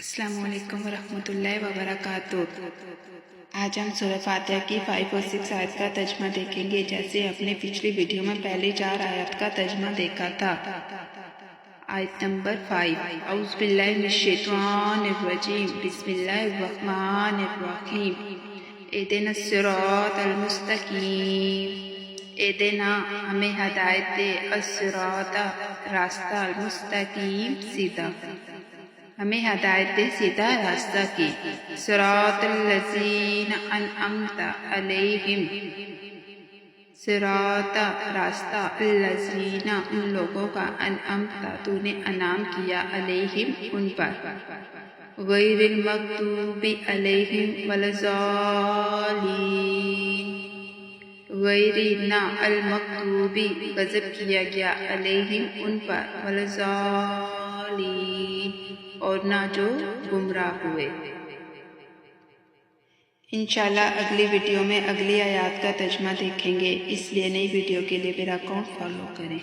السلام علیکم ورحمۃ اللہ وبرکاتہ۔ آج ہم سورہ فاتحہ کی 5 اور 6 آیت کا ترجمہ دیکھیں گے، جیسے اپنے پچھلی ویڈیو میں پہلی 4 آیت کا ترجمہ دیکھا تھا۔ آیت نمبر 5، اعوذ باللہ من الشیطان الرجیم، بسم اللہ الرحمن الرحیم، اہدنا الصراط المستقیم، اہدنا ہمیں ہدایت دے، الصراط راستہ، المستقیم سیدھا، ہمیں ہدایت دے سیدھا راستہ کی، صراط الذین انعمت علیہم، صراط راستہ، الذین ان لوگوں کا، انعمت تو نے انعام کیا، علیہم ان پر، غیر المغضوب علیہم ولا الضالین، غیر نہ المغضوب غضب کیا گیا، علیہم ان پر، ولا الضالین اور نہ جو گمراہ ہوئے۔ انشاءاللہ اگلی ویڈیو میں اگلی آیات کا ترجمہ دیکھیں گے، اس لیے نئی ویڈیو کے لیے میرا اکاؤنٹ فالو کریں۔